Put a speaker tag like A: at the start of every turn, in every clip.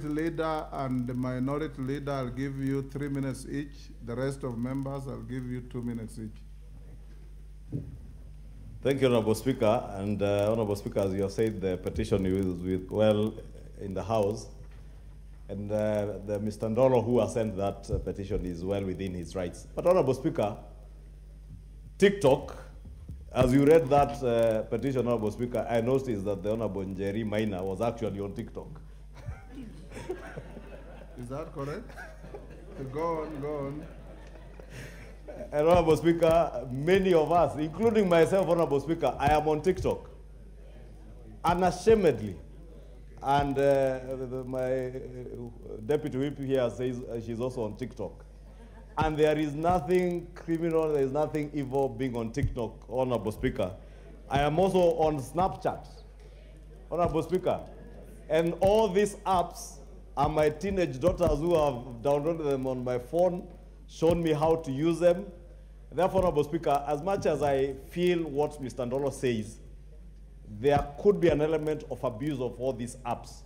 A: leader and the minority leader, I'll give you 3 minutes each. The rest of members, I'll give you 2 minutes each.
B: Thank you, Honorable Speaker. And Honorable Speaker, as you have said, the petition is well in the House. And the Mr. Ndolo who has sent that petition is well within his rights. But Honorable Speaker, TikTok, as you read that petition, Honorable Speaker, I noticed that the Honorable Njeri Maina was actually on TikTok.
A: Is that correct? Go on, go on.
B: And Honorable Speaker, many of us, including myself, Honorable Speaker, I am on TikTok. Unashamedly. And my deputy whip here says she's also on TikTok. And there is nothing criminal, there is nothing evil being on TikTok, Honorable Speaker. I am also on Snapchat, Honorable Speaker. And all these apps are my teenage daughters who have downloaded them on my phone, shown me how to use them. Therefore, Honorable Speaker, as much as I feel what Mr. Ndolo says, there could be an element of abuse of all these apps.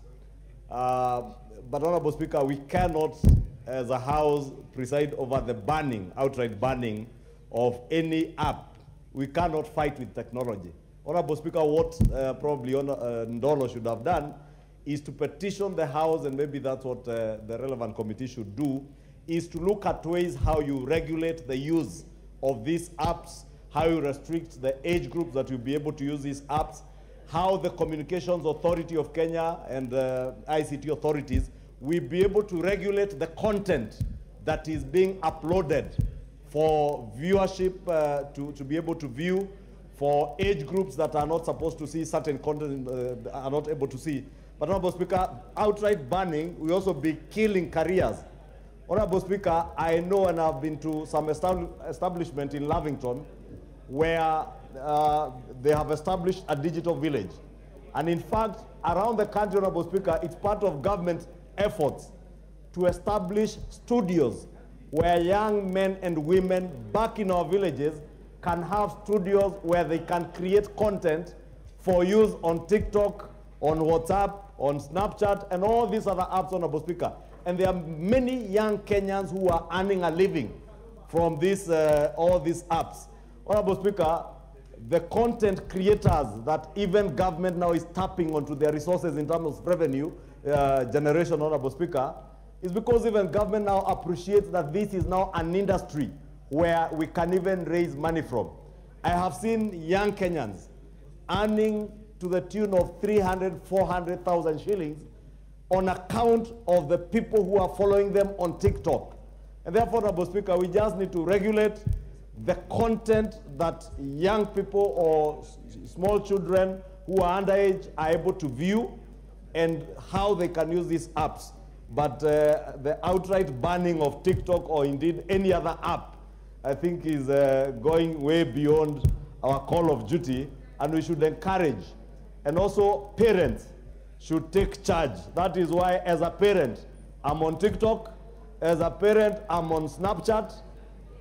B: But Honorable Speaker, we cannot, as a House, preside over the banning, outright banning of any app. We cannot fight with technology. Honorable Speaker, what probably Ndolo should have done is to petition the House, and maybe that's what the relevant committee should do, is to look at ways how you regulate the use of these apps, how you restrict the age groups that will be able to use these apps, how the Communications Authority of Kenya and ICT authorities will be able to regulate the content that is being uploaded for viewership, to be able to view, for age groups that are not supposed to see certain content, are not able to see. But Honorable Speaker, outright banning will also be killing careers. Honorable Speaker, I know, and I've been to some establishment in Lavington where they have established a digital village. And in fact, around the country, Honorable Speaker, it's part of government efforts to establish studios where young men and women back in our villages can have studios where they can create content for use on TikTok, on WhatsApp, on Snapchat, and all these other apps, Honorable Speaker. And there are many young Kenyans who are earning a living from this, all these apps. Honorable Speaker, the content creators that even government now is tapping onto their resources in terms of revenue generation, Honorable Speaker, is because even government now appreciates that this is now an industry where we can even raise money from. I have seen young Kenyans earning to the tune of 300,000, 400,000 shillings on account of the people who are following them on TikTok. And therefore, Honorable Speaker, we just need to regulate the content that young people or small children who are underage are able to view and how they can use these apps. But the outright banning of TikTok or indeed any other app, I think is going way beyond our call of duty, and we should encourage. And also parents should take charge. That is why as a parent, I'm on TikTok. As a parent, I'm on Snapchat.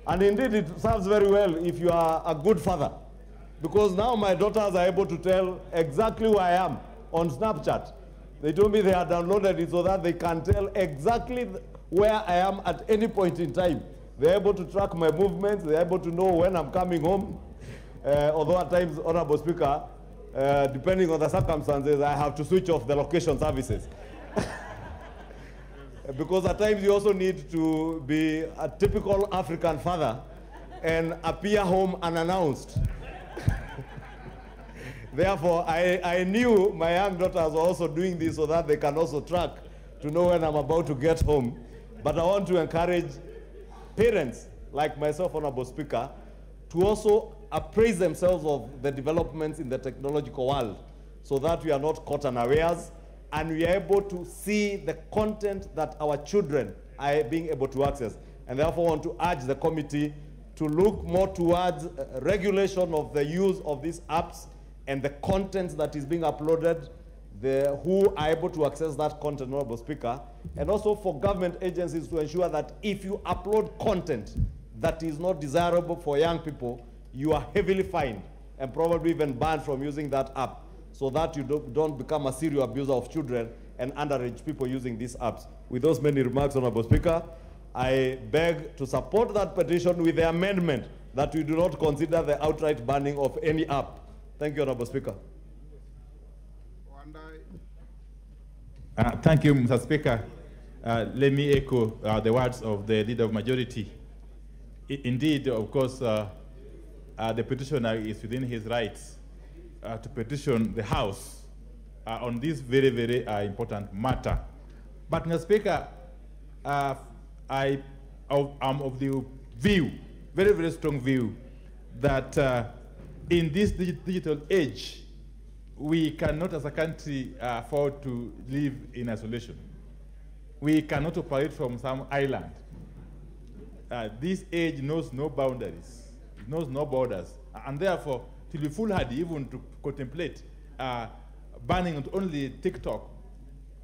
B: And indeed, it serves very well if you are a good father. Because now my daughters are able to tell exactly where I am on Snapchat. They told me they had downloaded it so that they can tell exactly where I am at any point in time. They're able to track my movements. They're able to know when I'm coming home. Although at times, Honorable Speaker, depending on the circumstances, I have to switch off the location services. Because at times you also need to be a typical African father and appear home unannounced. Therefore, I knew my young daughters were also doing this so that they can also track to know when I'm about to get home. But I want to encourage parents like myself, Honorable Speaker, to also appraise themselves of the developments in the technological world so that we are not caught unawares and we are able to see the content that our children are being able to access. And therefore want to urge the committee to look more towards regulation of the use of these apps and the content that is being uploaded, who are able to access that content, Honorable Speaker, and also for government agencies to ensure that if you upload content that is not desirable for young people, you are heavily fined and probably even banned from using that app so that you don't become a serial abuser of children and underage people using these apps. With those many remarks, Honorable Speaker, I beg to support that petition with the amendment that we do not consider the outright banning of any app. Thank you, Honorable Speaker.
C: Thank you, Mr. Speaker. Let me echo the words of the Leader of Majority. Indeed, of course, the petitioner is within his rights to petition the House on this very, very important matter. But, Mr. Speaker, I am of the view, very, very strong view, that in this digital age, we cannot as a country afford to live in isolation. We cannot operate from some island. This age knows no boundaries, it knows no borders, and therefore, it will be foolhardy even to contemplate banning not only TikTok,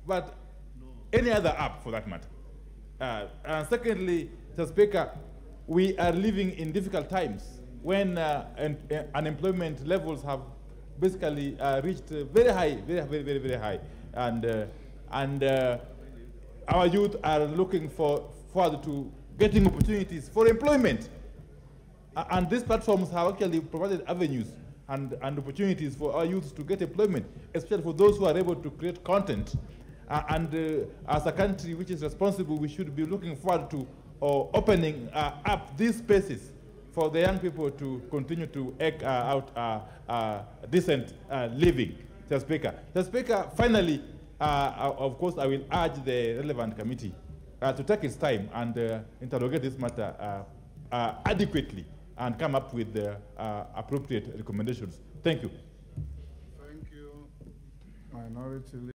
C: but any other app for that matter. And secondly, Mr. Speaker, we are living in difficult times when unemployment levels have basically reached very high, very high, and our youth are looking forward to getting opportunities for employment, and these platforms have actually provided avenues and opportunities for our youth to get employment, especially for those who are able to create content. As a country which is responsible, we should be looking forward to opening up these spaces for the young people to continue to eke out decent living, Mr. Speaker. Mr. Speaker, finally, of course, I will urge the relevant committee to take its time and interrogate this matter adequately and come up with the appropriate recommendations. Thank you.
A: Thank you, Minority Leader.